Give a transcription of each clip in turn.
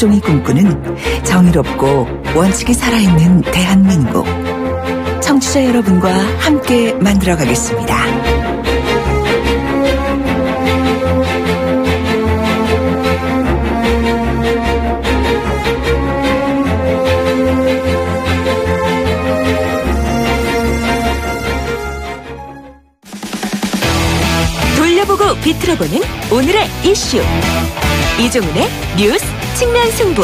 유수종이 꿈꾸는 정의롭고 원칙이 살아있는 대한민국. 청취자 여러분과 함께 만들어가겠습니다. 돌려보고 비틀어보는 오늘의 이슈. 이종훈의 뉴스 측면 승부.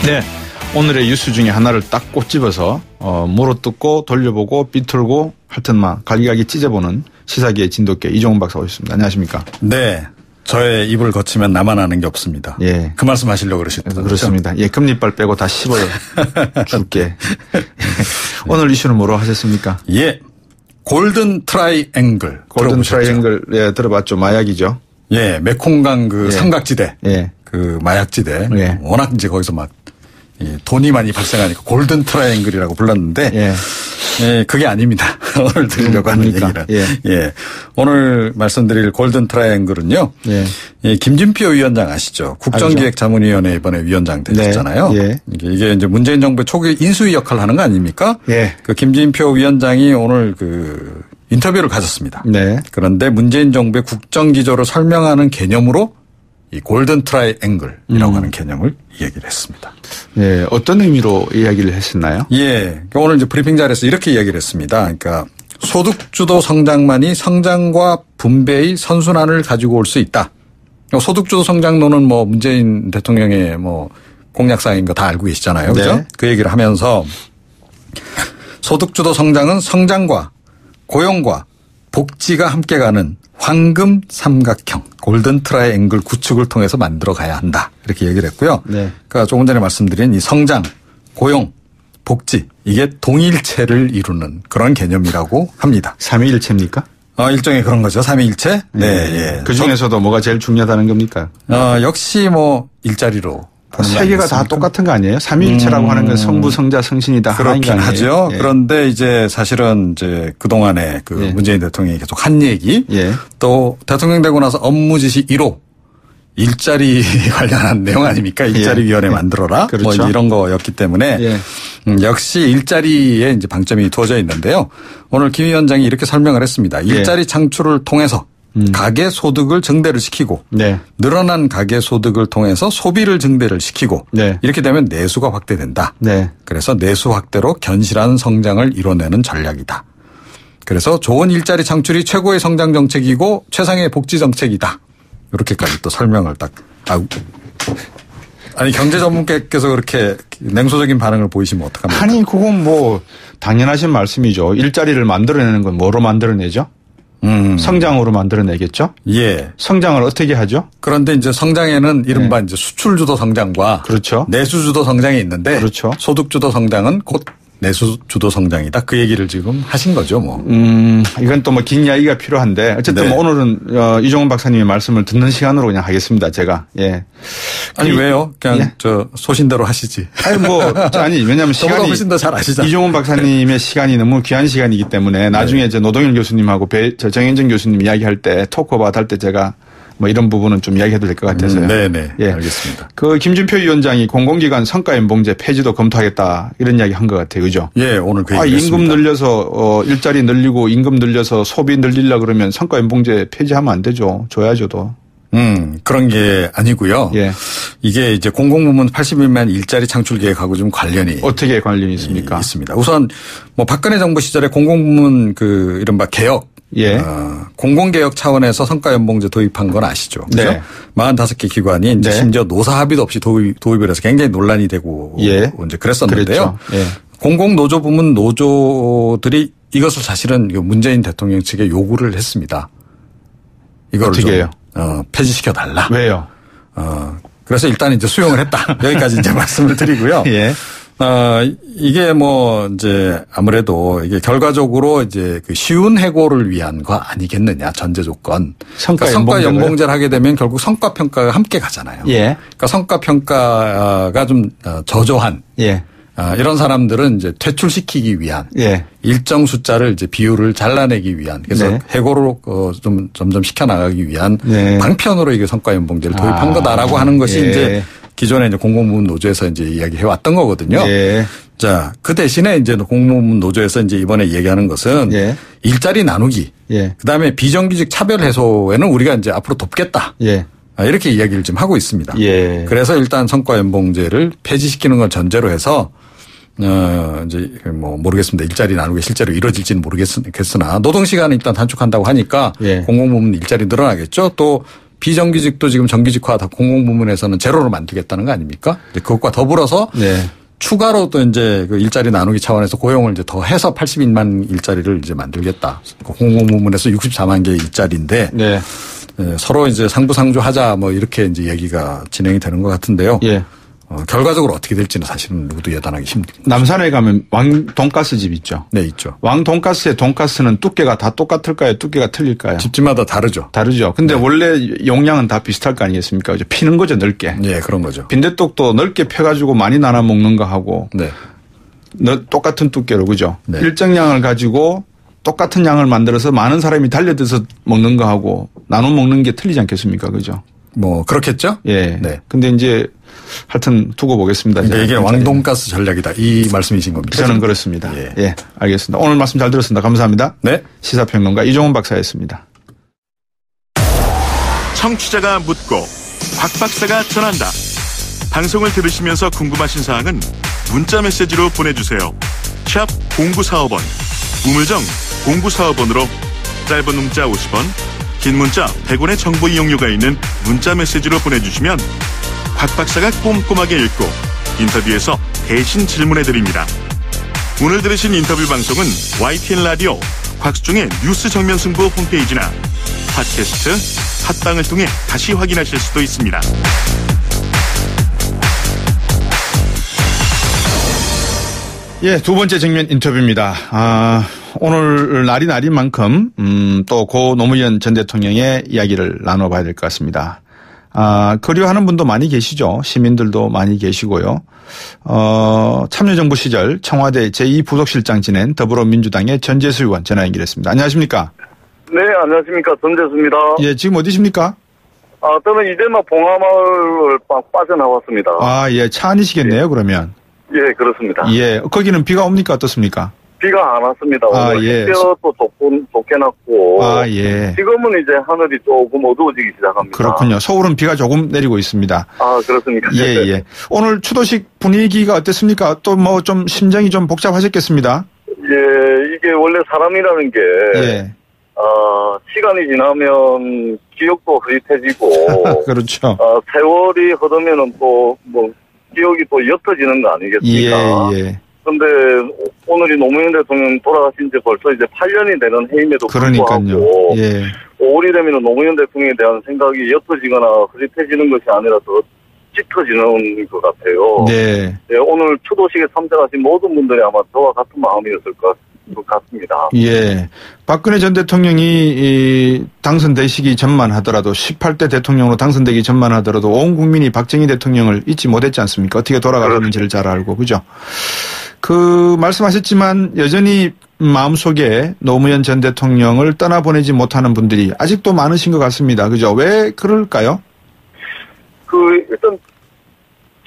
네, 오늘의 뉴스 중에 하나를 딱 꼬집어서 물어뜯고 돌려보고 비틀고 하여튼 갈기갈기 찢어보는 시사계의 진돗개 이종훈 박사 오셨습니다. 안녕하십니까? 네. 저의 입을 거치면 나만 아는 게 없습니다. 예. 그 말씀 하시려고 그러셨죠? 그렇습니다. 예, 금리빨 빼고 다 씹어 줄게. 오늘 이슈는 뭐로 하셨습니까? 예. 골든 트라이앵글. 골든 트라이앵글, 예, 들어봤죠. 마약이죠. 예, 메콩강 그 삼각지대. 예. 그 마약지대. 예. 워낙 이제 거기서 돈이 많이 발생하니까 골든 트라이앵글이라고 불렀는데. 예. 예, 그게 아닙니다. 오늘 드리려고 하는 얘기는. 예. 오늘 말씀드릴 골든 트라이앵글은요. 예. 예, 김진표 위원장 아시죠? 국정기획자문위원회 이번에 위원장 되셨잖아요. 네. 예. 이게 이제 문재인 정부의 초기 인수위 역할을 하는 거 아닙니까? 예. 그 김진표 위원장이 오늘 인터뷰를 가졌습니다. 네. 그런데 문재인 정부의 국정기조를 설명하는 개념으로 이 골든 트라이앵글이라고 하는 개념을 이야기를 했습니다. 예, 어떤 의미로 이야기를 했었나요? 예, 오늘 이제 브리핑 자리에서 이렇게 이야기를 했습니다. 그러니까 소득주도 성장만이 성장과 분배의 선순환을 가지고 올 수 있다. 소득주도 성장론은 문재인 대통령의 공약사항인 거 다 알고 계시잖아요, 그죠? 네. 그 얘기를 하면서 소득주도 성장은 성장과 고용과 복지가 함께 가는 황금 삼각형, 골든 트라이앵글 구축을 통해서 만들어 가야 한다. 이렇게 얘기를 했고요. 네. 그러니까 조금 전에 말씀드린 이 성장, 고용, 복지, 이게 동일체를 이루는 그런 개념이라고 합니다. 삼위일체입니까? 일종의 그런 거죠. 삼위일체. 네. 예. 그 중에서도 뭐가 제일 중요하다는 겁니까? 역시 일자리로. 세 개가 다 똑같은 거 아니에요? 삼위일체라고 하는 건 성부, 성자, 성신이다. 그렇긴 하죠. 예. 그런데 이제 사실은 그동안에 예. 문재인 대통령이 계속 한 얘기. 예. 또 대통령 되고 나서 업무 지시 1호. 일자리 관련한 내용 아닙니까? 일자리위원회 만들어라. 그렇죠. 이런 거였기 때문에. 예. 역시 일자리에 이제 방점이 두어져 있는데요. 오늘 김 위원장이 이렇게 설명을 했습니다. 일자리 창출을 통해서 가계 소득을 증대를 시키고 네. 늘어난 가계 소득을 통해서 소비를 증대를 시키고 네. 이렇게 되면 내수가 확대된다. 네. 그래서 내수 확대로 견실한 성장을 이뤄내는 전략이다. 그래서 좋은 일자리 창출이 최고의 성장 정책이고 최상의 복지 정책이다. 이렇게까지 또 설명을 아니 경제 전문가께서 그렇게 냉소적인 반응을 보이시면 어떡합니까? 아니 그건 당연하신 말씀이죠. 일자리를 만들어내는 건 뭐로 만들어내죠? 성장으로 만들어내겠죠? 예. 성장을 어떻게 하죠? 그런데 이제 성장에는 이른바 이제 수출주도 성장과 그렇죠. 내수주도 성장이 있는데 그렇죠. 소득주도 성장은 곧 내수주도 성장이다. 그 얘기를 지금 하신 거죠, 이건 또 긴 이야기가 필요한데 어쨌든 네. 오늘은 이종훈 박사님의 말씀을 듣는 시간으로 그냥 하겠습니다. 제가. 예. 아니 왜요? 그냥 예? 소신대로 하시지. 아니 왜냐하면 저보다 훨씬 더 잘 아시잖아요. 이종훈 박사님의 시간이 너무 귀한 시간이기 때문에 나중에 이제 노동일 교수님하고 정현정 교수님 이야기할 때 토크오바웃 할 때 제가 이런 부분은 좀 이야기해도 될 것 같아서요. 네네. 예. 알겠습니다. 김진표 위원장이 공공기관 성과연봉제 폐지도 검토하겠다 이런 이야기 한 것 같아요. 그죠? 예, 오늘 그 얘기 임금 했습니다. 늘려서 일자리 늘리고 임금 늘려서 소비 늘리려 그러면 성과연봉제 폐지하면 안 되죠. 줘야죠 또. 그런 게 아니고요. 예. 이게 이제 공공부문 80일만 일자리 창출 계획하고 좀 관련이 어떻게 관련이 있습니까? 있습니다. 우선 박근혜 정부 시절에 공공부문 이른바 개혁 예. 공공개혁 차원에서 성과연봉제 도입한 건 아시죠? 그죠? 네. 45개 기관이 이제 네. 심지어 노사 합의도 없이 도입을 해서 굉장히 논란이 되고 예. 이제 그랬었는데요. 예. 공공노조 부문 노조들이 이것을 사실은 문재인 대통령 측에 요구를 했습니다. 이걸 어떻게 해요? 폐지시켜 달라. 왜요? 그래서 일단 이제 수용을 했다. 여기까지 이제 말씀을 드리고요. 예. 이게 이제 아무래도 이게 결과적으로 이제 쉬운 해고를 위한 거 아니겠느냐, 전제 조건. 성과 연봉제를 하게 되면 결국 성과 평가가 함께 가잖아요. 예. 그러니까 성과 평가가 좀 저조한. 예. 이런 사람들은 이제 퇴출시키기 위한 예. 일정 숫자를 이제 비율을 잘라내기 위한 그래서 네. 해고로 좀 점점 시켜나가기 위한 네. 방편으로 이게 성과연봉제를 도입한 거다라고 하는 것이 예. 이제 기존에 이제 공공부문 노조에서 이제 이야기해 왔던 거거든요. 예. 자, 그 대신에 이제 공공부문 노조에서 이제 이번에 얘기하는 것은 예. 일자리 나누기, 예. 그다음에 비정규직 차별 해소에는 우리가 이제 앞으로 돕겠다. 예. 이렇게 이야기를 좀 하고 있습니다. 예. 그래서 일단 성과연봉제를 폐지시키는 걸 전제로 해서 이제 뭐 모르겠습니다. 일자리 나누기 실제로 이루어질지는 모르겠으나 노동시간을 일단 단축한다고 하니까 예. 공공부문 일자리 늘어나겠죠. 또 비정규직도 지금 정규직화 다 공공부문에서는 제로로 만들겠다는 거 아닙니까? 이제 그것과 더불어서 네. 추가로 또 이제 그 일자리 나누기 차원에서 고용을 이제 더 해서 82만 일자리를 이제 만들겠다. 공공부문에서 64만 개의 일자리인데 네. 서로 이제 상부상조하자 뭐 이렇게 이제 얘기가 진행이 되는 것 같은데요. 예. 결과적으로 어떻게 될지는 사실은 누구도 예단하기 힘듭니다. 남산에 가면 왕 돈가스 집 있죠. 네, 있죠. 왕 돈가스의 돈가스는 두께가 다 똑같을까요? 두께가 틀릴까요? 집집마다 다르죠. 다르죠. 근데 원래 용량은 다 비슷할 거 아니겠습니까? 이제 피는 거죠, 넓게. 네, 그런 거죠. 빈대떡도 넓게 펴가지고 많이 나눠 먹는 거 하고. 네. 똑같은 두께로, 그죠? 네. 일정 양을 가지고 똑같은 양을 만들어서 많은 사람이 달려들어서 먹는 거 하고 나눠 먹는 게 틀리지 않겠습니까? 그죠? 뭐 그렇겠죠? 예. 네. 근데 이제 하여튼 두고 보겠습니다. 그러니까 이게 왕돈가스 전략이다. 이 말씀이신 겁니다. 저는 그렇습니다. 예. 예. 알겠습니다. 오늘 말씀 잘 들었습니다. 감사합니다. 네. 시사평론가 이종훈 박사였습니다. 청취자가 묻고 박 박사가 전한다. 방송을 들으시면서 궁금하신 사항은 문자 메시지로 보내주세요. 샵 0945번, 우물정 0945번으로 짧은 문자 50원, 긴 문자 100원의 정보 이용료가 있는 문자 메시지로 보내주시면 박 박사가 꼼꼼하게 읽고 인터뷰에서 대신 질문해드립니다. 오늘 들으신 인터뷰 방송은 YTN 라디오 곽수중의 뉴스 정면 승부 홈페이지나 팟캐스트 팟빵을 통해 다시 확인하실 수도 있습니다. 예, 두 번째 정면 인터뷰입니다. 오늘 날이 날인 만큼 또 고 노무현 전 대통령의 이야기를 나눠봐야 될 것 같습니다. 그리워하는 분도 많이 계시죠. 시민들도 많이 계시고요. 참여정부 시절 청와대 제2부속실장 지낸 더불어민주당의 전재수 의원 전화 연결했습니다. 안녕하십니까? 네, 안녕하십니까. 전재수입니다. 예, 지금 어디십니까? 저는 이제 막 봉하마을을 빠져나왔습니다. 예, 차 안이시겠네요, 그러면. 예, 그렇습니다. 예, 거기는 비가 옵니까? 어떻습니까? 비가 안 왔습니다. 오늘 예. 햇볕도 좋게 났고. 예. 지금은 이제 하늘이 조금 어두워지기 시작합니다. 그렇군요. 서울은 비가 조금 내리고 있습니다. 그렇습니까? 예. 오늘 추도식 분위기가 어땠습니까? 또 뭐 좀 심정이 좀 복잡하셨겠습니다. 예, 이게 원래 사람이라는 게. 예. 시간이 지나면 기억도 흐릿해지고. 그렇죠. 세월이 흐르면은 또 기억이 또 옅어지는 거 아니겠습니까? 예. 그런데 오늘이 노무현 대통령 돌아가신 지 벌써 이제 8년이 되는 해임에도 그러니까요. 불구하고 예. 5월이 되면 노무현 대통령에 대한 생각이 옅어지거나 흐릿해지는 것이 아니라 더 짙어지는 것 같아요. 네. 네, 오늘 추도식에 참석하신 모든 분들이 아마 저와 같은 마음이었을 것 같습니다. 예. 박근혜 전 대통령이 당선되시기 전만 하더라도 18대 대통령으로 당선되기 전만 하더라도 온 국민이 박정희 대통령을 잊지 못했지 않습니까? 어떻게 돌아가셨는지를 잘 알고, 그죠? 말씀하셨지만 여전히 마음속에 노무현 전 대통령을 떠나보내지 못하는 분들이 아직도 많으신 것 같습니다. 그죠? 왜 그럴까요? 일단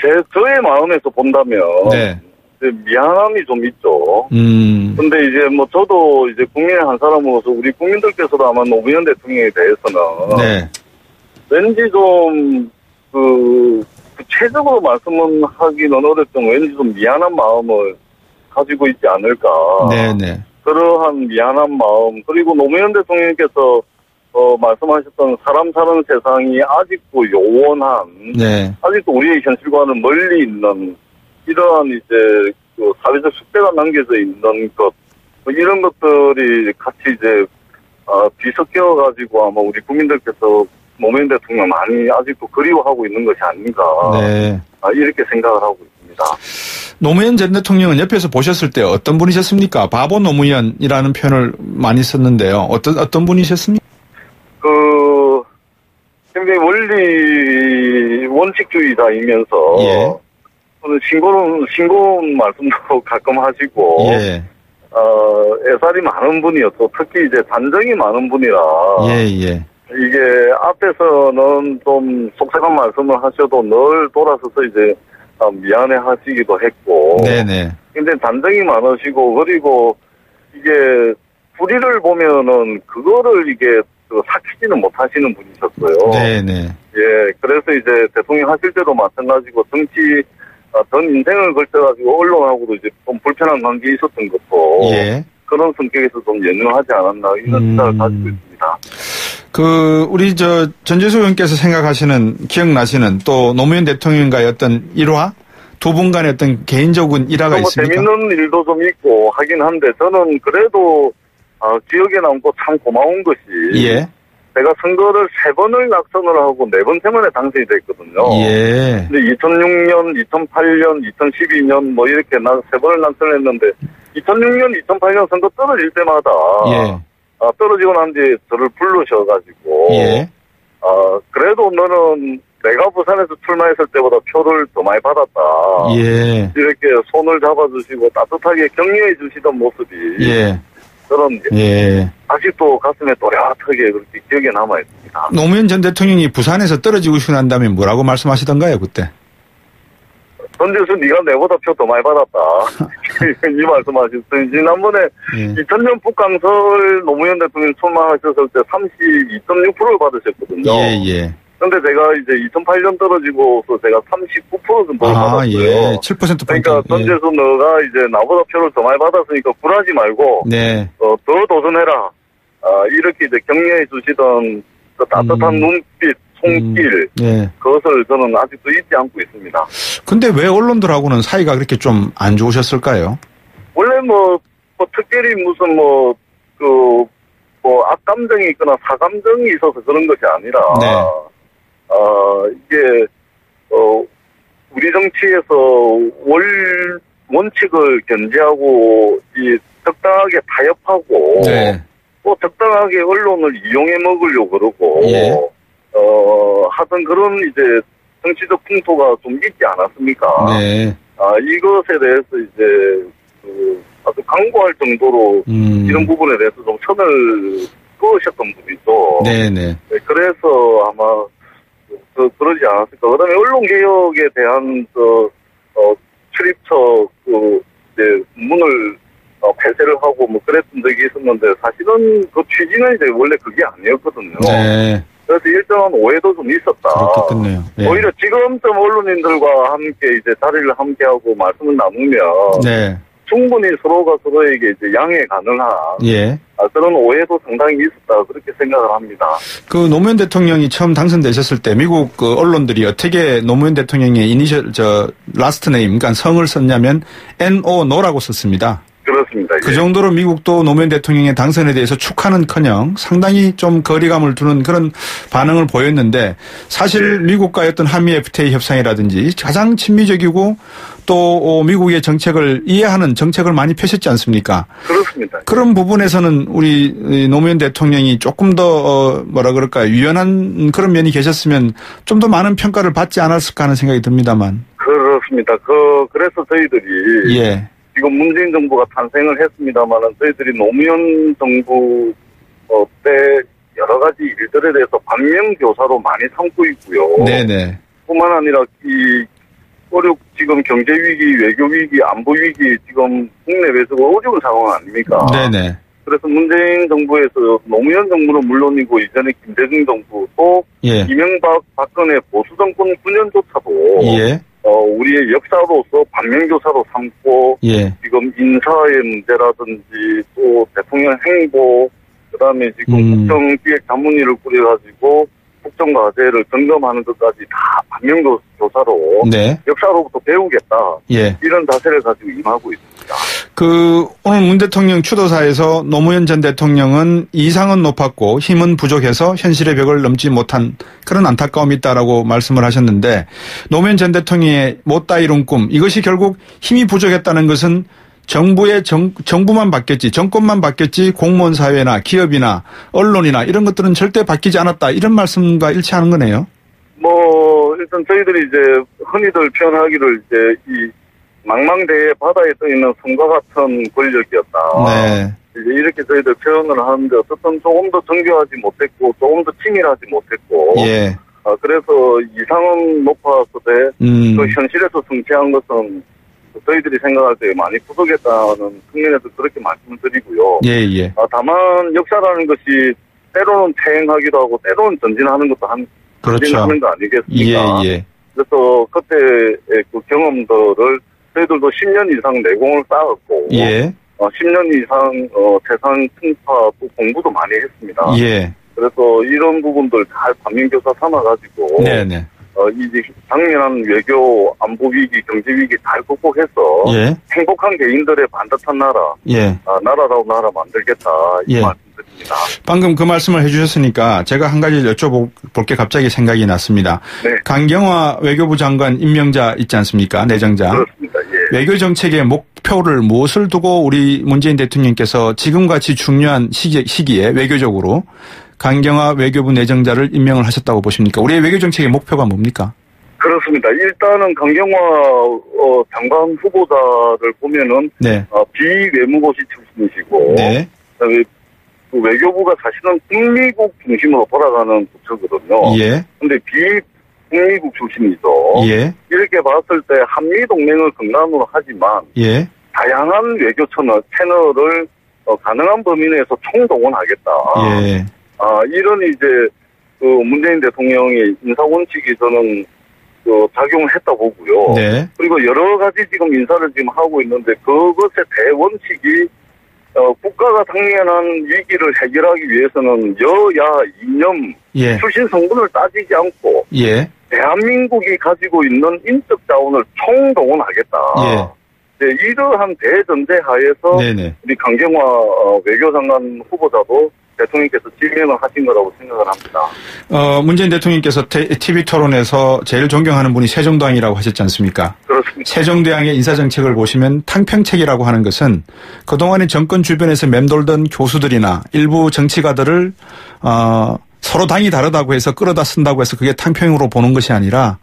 저의 마음에서 본다면 네. 미안함이 좀 있죠. 근데 이제 저도 이제 국민의 한 사람으로서 우리 국민들께서도 아마 노무현 대통령에 대해서는 네. 왠지 좀 구체적으로 말씀은 하기는 어렵지만 왠지 좀 미안한 마음을 가지고 있지 않을까. 네네. 그러한 미안한 마음, 그리고 노무현 대통령께서 말씀하셨던 사람 사는 세상이 아직도 요원한, 네. 아직도 우리의 현실과는 멀리 있는 이러한 이제 사회적 숙제가 남겨져 있는 것, 이런 것들이 같이 이제 뒤섞여 가지고 아마 우리 국민들께서 노무현 대통령 많이 아직도 그리워하고 있는 것이 아닌가. 네. 이렇게 생각을 하고 있습니다. 노무현 전 대통령은 옆에서 보셨을 때 어떤 분이셨습니까? 바보 노무현이라는 표현을 많이 썼는데요. 어떤 분이셨습니까? 굉장히 원칙주의자이면서, 예. 싱거운 말씀도 가끔 하시고, 예. 애살이 많은 분이었고, 특히 이제 단정이 많은 분이라, 예, 예. 이게 앞에서는 좀 속상한 말씀을 하셔도 늘 돌아서서 이제 미안해 하시기도 했고, 네네. 근데 단정이 많으시고, 그리고 이게 뿌리를 보면은 그거를 이게 삭히지는 못하시는 분이셨어요. 네네. 예, 그래서 이제 대통령 하실 때도 마찬가지고 정치 전 인생을 걸쳐가지고 언론하고도 이제 좀 불편한 관계 있었던 것도 예. 그런 성격에서 좀 연연하지 않았나 이런 생각을 가지고 있습니다. 우리 전재수 의원께서 생각하시는, 기억나시는 또 노무현 대통령과의 어떤 일화? 두 분 간의 어떤 개인적인 일화가 있습니까? 재밌는 일도 좀 있고 하긴 한데 저는 그래도 기억에 남고 참 고마운 것이 예. 제가 선거를 3번을 낙선을 하고 4번째 만에 당선이 됐거든요. 예. 근데 2006년, 2008년, 2012년 뭐 이렇게 3번을 낙선했는데 2006년, 2008년 선거 떨어질 때마다 예. 떨어지고 난 뒤에 저를 불러셔가지고 예. 그래도 너는 내가 부산에서 출마했을 때보다 표를 더 많이 받았다. 예. 이렇게 손을 잡아주시고 따뜻하게 격려해 주시던 모습이 예. 저는 예. 아직도 가슴에 또렷하게 그렇게 기억에 남아 있습니다. 노무현 전 대통령이 부산에서 떨어지고 싶고 난 다음에 뭐라고 말씀하시던가요, 그때? 전재수 네가 내보다 표 더 많이 받았다. 이 말씀하셨어요. 지난번에 2000년 북강설 노무현 대통령 출마하셨을 때 32.6%를 받으셨거든요. 예. 근데 제가 이제 2008년 떨어지고서 제가 39% 정도 받았어요. 예. 7% 그러니까 전재수 너가 이제 나보다 표를 더 많이 받았으니까 굴하지 말고 네. 더 도전해라. 이렇게 이제 격려해 주시던 그 따뜻한 눈빛, 손길 예. 그것을 저는 아직도 잊지 않고 있습니다. 근데 왜 언론들하고는 사이가 그렇게 좀 안 좋으셨을까요? 원래 뭐 특별히 무슨 악감정이 있거나 사감정이 있어서 그런 것이 아니라 네. 이게 우리 정치에서 원칙을 견지하고 이 적당하게 타협하고 네. 또 적당하게 언론을 이용해 먹으려고 그러고 예. 하던 그런 이제 정치적 풍토가 좀 있지 않았습니까? 네. 이것에 대해서 이제 아주 강구할 정도로 이런 부분에 대해서 좀 선을 그으셨던 분이죠. 네네. 그래서 아마 그러지 않았을까. 그다음에 언론개혁에 대한 출입처 이제 문을 폐쇄를 하고 뭐 그랬던 적이 있었는데 사실은 그 취지는 이제 원래 그게 아니었거든요. 네. 그래서 일정한 오해도 좀 있었다. 그렇겠네요. 예. 오히려 지금쯤 언론인들과 함께 이제 자리를 함께하고 말씀을 나누면 네. 충분히 서로가 서로에게 이제 양해 가능한 예. 그런 오해도 상당히 있었다 그렇게 생각을 합니다. 그 노무현 대통령이 처음 당선되셨을 때 미국 그 언론들이 어떻게 노무현 대통령의 라스트 네임, 그러니까 성을 썼냐면 NO라고 썼습니다. 그렇습니다. 그 정도로 미국도 노무현 대통령의 당선에 대해서 축하는커녕 상당히 좀 거리감을 두는 그런 반응을 보였는데 사실 미국과의 어떤 한미 FTA 협상이라든지 가장 친미적이고 또 미국의 정책을 이해하는 정책을 많이 펴셨지 않습니까? 그렇습니다. 그런 부분에서는 우리 노무현 대통령이 조금 더 유연한 그런 면이 계셨으면 좀 더 많은 평가를 받지 않았을까 하는 생각이 듭니다만. 그렇습니다. 그래서 저희들이 예. 지금 문재인 정부가 탄생을 했습니다만은 저희들이 노무현 정부 때 여러 가지 일들에 대해서 반면교사로 많이 삼고 있고요. 네네. 뿐만 아니라 지금 경제 위기, 외교 위기, 안보 위기 지금 국내외에서 어려운 상황 아닙니까? 네네. 그래서 문재인 정부에서 노무현 정부는 물론이고 이전에 김대중 정부 또 예. 이명박, 박근혜 보수 정권 9년조차도 예. 우리의 역사로서 반면교사로 삼고 예. 지금 인사의 문제라든지 또 대통령 행보 그다음에 지금 국정기획자문위를 꾸려가지고 국정과제를 점검하는 것까지 다 반면교사로 네. 역사로부터 배우겠다. 예. 이런 자세를 가지고 임하고 있습니다. 오늘 문 대통령 추도사에서 노무현 전 대통령은 이상은 높았고 힘은 부족해서 현실의 벽을 넘지 못한 그런 안타까움이 있다라고 말씀을 하셨는데 노무현 전 대통령의 못다 이룬 꿈 이것이 결국 힘이 부족했다는 것은 정부만 바뀌었지 정권만 바뀌었지 공무원 사회나 기업이나 언론이나 이런 것들은 절대 바뀌지 않았다 이런 말씀과 일치하는 거네요. 일단 저희들이 이제 흔히들 표현하기를 이제 이 망망대해 바다에 떠 있는 섬과 같은 권력이었다. 네. 이제 이렇게 저희들 표현을 하는데 어쨌든 조금 더 정교하지 못했고 조금 더 치밀하지 못했고. 예. 그래서 이상은 높았을 때 그 현실에서 성취한 것은 저희들이 생각할 때 많이 부족했다는 측면에서 그렇게 말씀을 드리고요. 예. 다만 역사라는 것이 때로는 퇴행하기도 하고 때로는 전진하는 것도 그렇죠. 전진하는 거 아니겠습니까? 예. 그래서 그때의 그 경험들을 저희들도 10년 이상 내공을 쌓았고, 예. 10년 이상 재산 풍파 또 공부도 많이 했습니다. 예. 그래서 이런 부분들 잘 반면교사 삼아가지고, 네네. 이 당면한 외교, 안보 위기, 경제 위기 잘 극복해서 예. 행복한 개인들의 반듯한 나라, 예. 나라라고 나라 만들겠다 이 예. 말씀드립니다. 방금 그 말씀을 해주셨으니까 제가 한 가지 여쭤볼 게 갑자기 생각이 났습니다. 네. 강경화 외교부 장관 임명자 있지 않습니까? 내정자. 그렇습니다. 예. 외교 정책의 목표를 무엇을 두고 우리 문재인 대통령께서 지금같이 중요한 시기에 외교적으로 강경화 외교부 내정자를 임명을 하셨다고 보십니까? 우리의 외교 정책의 목표가 뭡니까? 그렇습니다. 일단은 강경화 장관 후보자를 보면은 네. 비외무고시 출신이시고, 네. 그다음에 그 외교부가 사실은 북미국 중심으로 돌아가는 부처거든요. 예. 근데 비북미국 출신이죠. 예. 이렇게 봤을 때 한미 동맹을 근간으로 하지만 예. 다양한 외교 채널을 가능한 범위 내에서 총동원하겠다. 예. 이런 이제 그 문재인 대통령의 인사 원칙이 저는 작용을 했다 보고요. 네. 그리고 여러 가지 지금 인사를 지금 하고 있는데 그것의 대원칙이 국가가 당면한 위기를 해결하기 위해서는 여야 이념 예. 출신 성분을 따지지 않고 예. 대한민국이 가지고 있는 인적 자원을 총동원하겠다. 예. 네, 이러한 대전제 하에서 네네. 우리 강경화 외교장관 후보자도 대통령께서 지명을 하신 거라고 생각을 합니다. 문재인 대통령께서 TV 토론에서 제일 존경하는 분이 세종대왕이라고 하셨지 않습니까? 그렇습니다. 세종대왕의 인사정책을 보시면 탕평책이라고 하는 것은 그동안의 정권 주변에서 맴돌던 교수들이나 일부 정치가들을 서로 당이 다르다고 해서 끌어다 쓴다고 해서 그게 탕평으로 보는 것이 아니라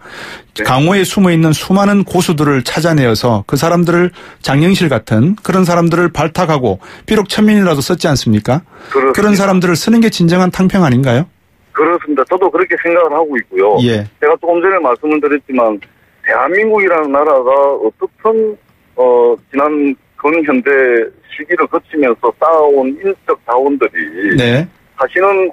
네. 강호에 숨어있는 수많은 고수들을 찾아내어서 그 사람들을 장영실 같은 그런 사람들을 발탁하고 비록 천민이라도 썼지 않습니까? 그렇습니다. 그런 사람들을 쓰는 게 진정한 탕평 아닌가요? 그렇습니다. 저도 그렇게 생각을 하고 있고요. 예. 제가 조금 전에 말씀을 드렸지만 대한민국이라는 나라가 어떻든 지난 근현대 시기를 거치면서 쌓아온 인적 자원들이 네. 사실은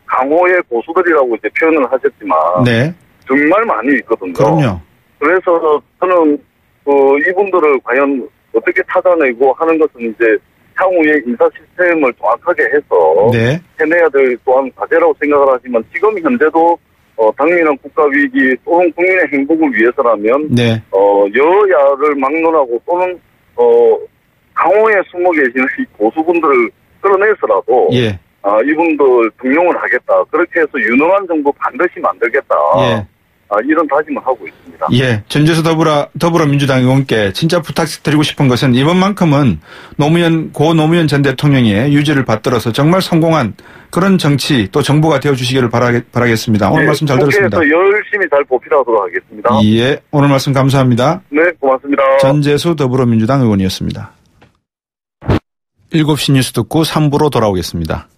강호의 고수들이라고 이제 표현을 하셨지만 네. 정말 많이 있거든요. 그럼요. 그래서 저는 이분들을 과연 어떻게 찾아내고 하는 것은 이제 향후에 인사 시스템을 정확하게 해서 네. 해내야 될 또한 과제라고 생각을 하지만 지금 현재도 당면한 국가 위기 또는 국민의 행복을 위해서라면 네. 여야를 막론하고 또는 강호에 숨어 계시는 이 고수분들을 끌어내서라도 예. 이분들 등용을 하겠다. 그렇게 해서 유능한 정부 반드시 만들겠다. 예. 이런 다짐을 하고 있습니다. 예. 전재수 더불어민주당 의원께 진짜 부탁드리고 싶은 것은 이번만큼은 고 노무현 전 대통령의 유지를 받들어서 정말 성공한 그런 정치 또 정부가 되어주시기를 바라겠습니다. 오늘 말씀 잘 들었습니다. 국회에서 열심히 잘 보필하도록 하겠습니다. 예. 오늘 말씀 감사합니다. 네, 고맙습니다. 전재수 더불어민주당 의원이었습니다. 7시 뉴스 듣고 3부로 돌아오겠습니다.